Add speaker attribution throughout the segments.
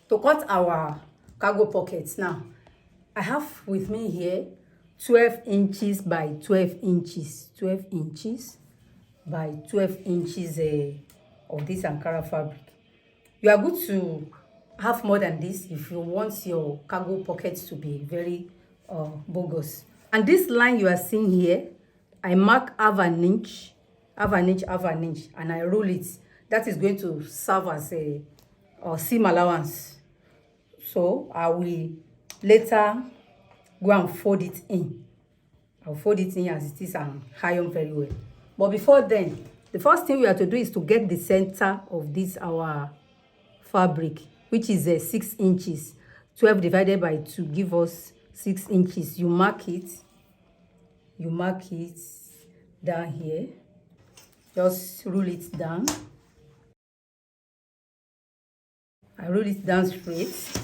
Speaker 1: To cut our cargo pockets now, I have with me here 12 inches by 12 inches, 12 inches by 12 inches of this Ankara fabric. You are good to have more than this if you want your cargo pockets to be very bogus. And this line you are seeing here, I mark half an inch, half an inch, half an inch, and I roll it. That is going to serve as a seam allowance. So I will later go and fold it in. I'll fold it in as it is and iron very well. But before then, the first thing we have to do is to get the center of this our fabric, which is 6 inches. 12 divided by 2 give us 6 inches. You mark it down here. Just roll it down. I roll it down straight.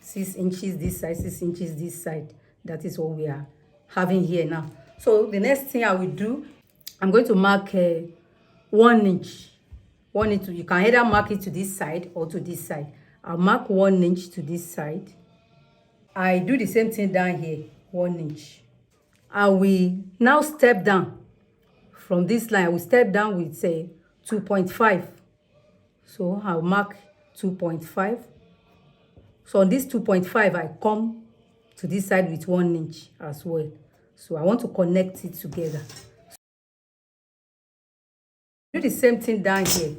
Speaker 1: 6 inches this side, 6 inches this side. That is what we are having here now. So the next thing I will do, I'm going to mark 1 inch. 1 inch. You can either mark it to this side or to this side. I'll mark 1 inch to this side. I do the same thing down here, 1 inch. I will now step down from this line. I will step down with say 2.5. So I'll mark 2.5. So on this 2.5, I come to this side with 1 inch as well. So I want to connect it together. Do the same thing down here.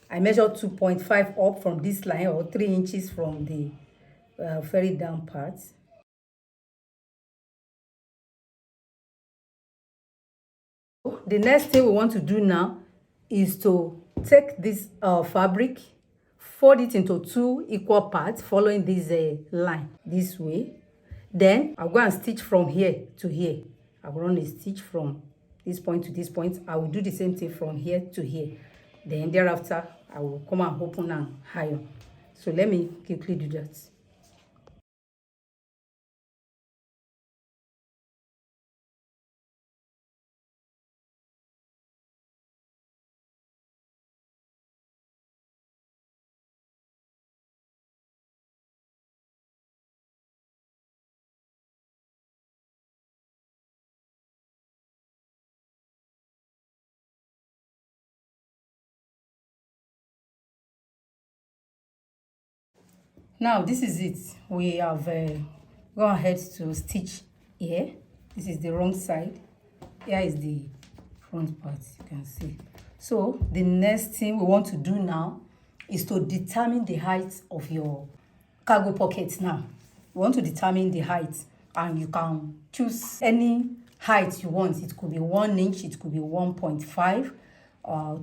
Speaker 1: I measure 2.5 up from this line, or 3 inches from the very down part. The next thing we want to do now is to take this fabric, fold it into 2 equal parts, following this line this way. Then I'll go and stitch from here to here. I'll run a stitch from this point to this point. I will do the same thing from here to here. Then thereafter, I will come and open and iron. So let me quickly do that. Now this is it. We have gone ahead to stitch here. This is the wrong side. Here is the front part, you can see. So the next thing we want to do now is to determine the height of your cargo pocket. Now we want to determine the height, and you can choose any height you want. It could be 1 inch, it could be 1.5,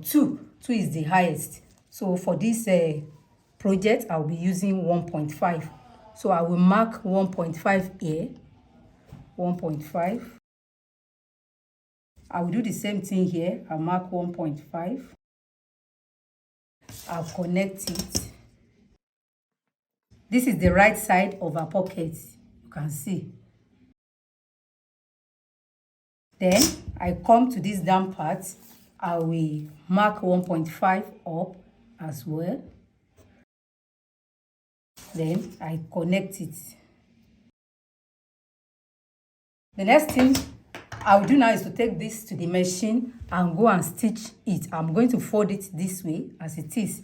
Speaker 1: 2 is the highest. So for this project, I'll be using 1.5. So I will mark 1.5 here, 1.5. I will do the same thing here. I'll mark 1.5. I'll connect it. This is the right side of our pocket, you can see. Then I come to this down part. I will mark 1.5 up as well. Then I connect it. The next thing I will do now is to take this to the machine and go and stitch it. I'm going to fold it this way as it is.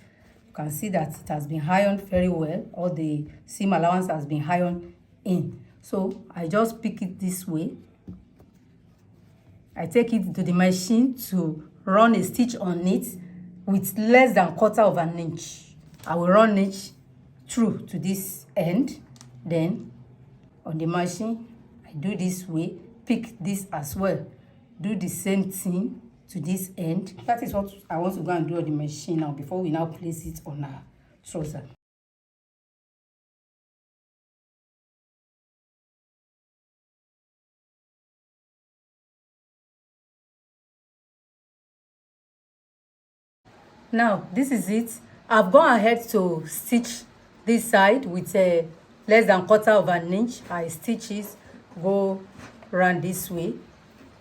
Speaker 1: You can see that it has been ironed very well. All the seam allowance has been ironed in. So I just pick it this way. I take it to the machine to run a stitch on it with less than 1/4 of an inch. I will run it through to this end. Then on the machine, I do this way, pick this as well, do the same thing to this end. That is what I want to go and do on the machine now before we now place it on our trouser. Now this is it. I've gone ahead to stitch this side with a less than 1/4 of an inch. I stitch it, go around this way.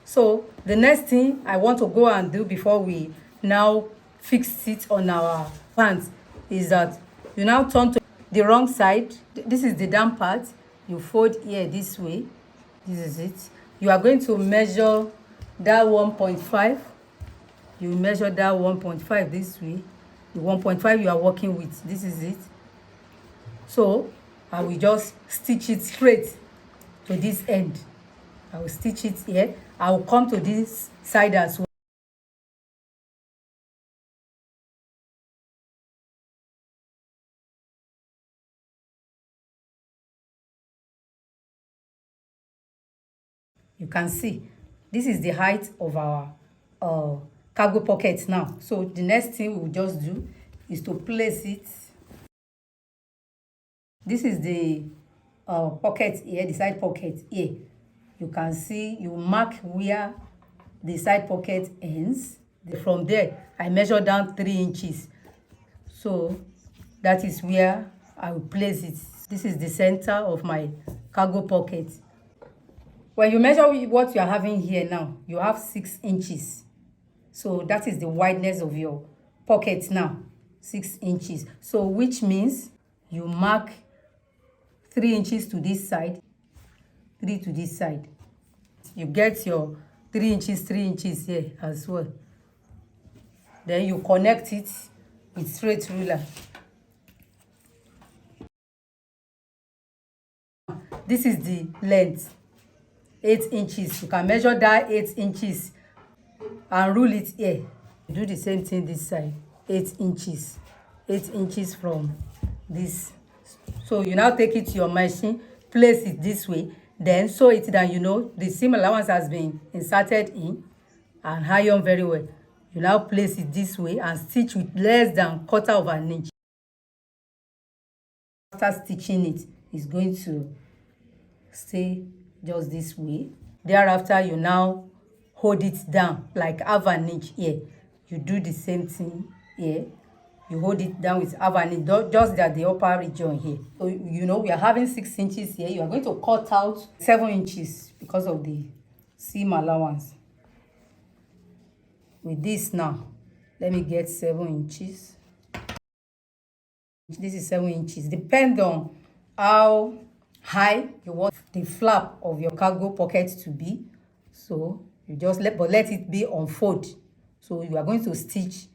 Speaker 1: So the next thing I want to go and do before we now fix it on our pants is that you now turn to the wrong side. This is the down part. You fold here this way. This is it. You are going to measure that 1.5. You measure that 1.5 this way. The 1.5 you are working with, this is it. So I will just stitch it straight to this end. I will stitch it here. I will come to this side as well. You can see this is the height of our cargo pocket now. So the next thing we will just do is to place it. This is the pocket here, the side pocket here. You can see, you mark where the side pocket ends. From there, I measure down 3 inches. So that is where I will place it. This is the center of my cargo pocket. When you measure what you are having here now, you have 6 inches. So that is the wideness of your pocket now, 6 inches. So which means you mark 3 inches to this side, 3 to this side. You get your 3 inches here as well. Then you connect it with straight ruler. This is the length, 8 inches. You can measure that 8 inches and rule it here. Do the same thing this side, 8 inches. 8 inches from this. So you now take it to your machine, place it this way, then sew it down. You know the seam allowance has been inserted in and iron very well. You now place it this way and stitch with less than 1/4 of an inch. After stitching it, it's going to stay just this way. Thereafter, you now hold it down like 1/2 inch here. You do the same thing here. You hold it down with 1/2 inch, just that the upper region here. So you know we are having 6 inches here. You are going to cut out 7 inches because of the seam allowance. With this now, let me get 7 inches. This is 7 inches. Depend on how high you want the flap of your cargo pocket to be. So you just let it be on fold. So you are going to stitch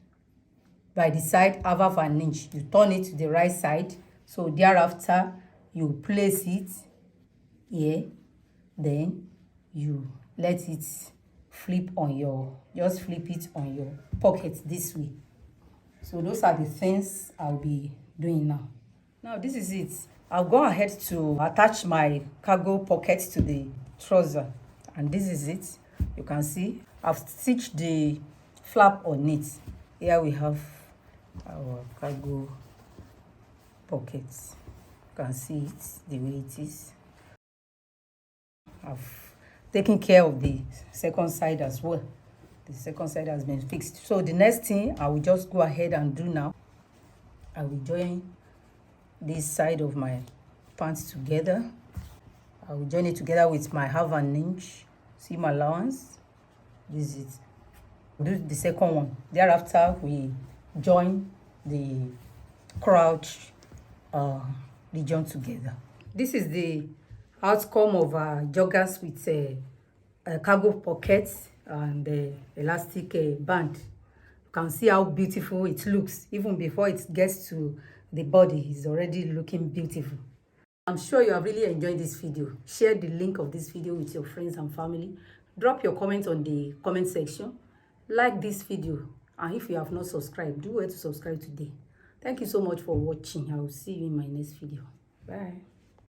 Speaker 1: by the side 1/2 inch. You turn it to the right side. So thereafter you place it here. Then you let it flip on your, just flip it on your pocket this way. So those are the things I'll be doing now. Now this is it. I'll go ahead to attach my cargo pocket to the trouser, and this is it. You can see I've stitched the flap on it. Here we have our cargo pockets. You can see it the way it is. I've taken care of the second side as well. The second side has been fixed. So the next thing I will just go ahead and do now, I will join this side of my pants together. I will join it together with my 1/2 inch seam allowance. This is it. Do the second one. Thereafter, we join the crotch region together. This is the outcome of our joggers with a cargo pockets and elastic band. You can see how beautiful it looks. Even before it gets to the body, it's already looking beautiful. I'm sure you have really enjoyed this video. Share the link of this video with your friends and family. Drop your comments on the comment section. Like this video, and if you have not subscribed, do well to subscribe today. Thank you so much for watching. I will see you in my next video. Bye.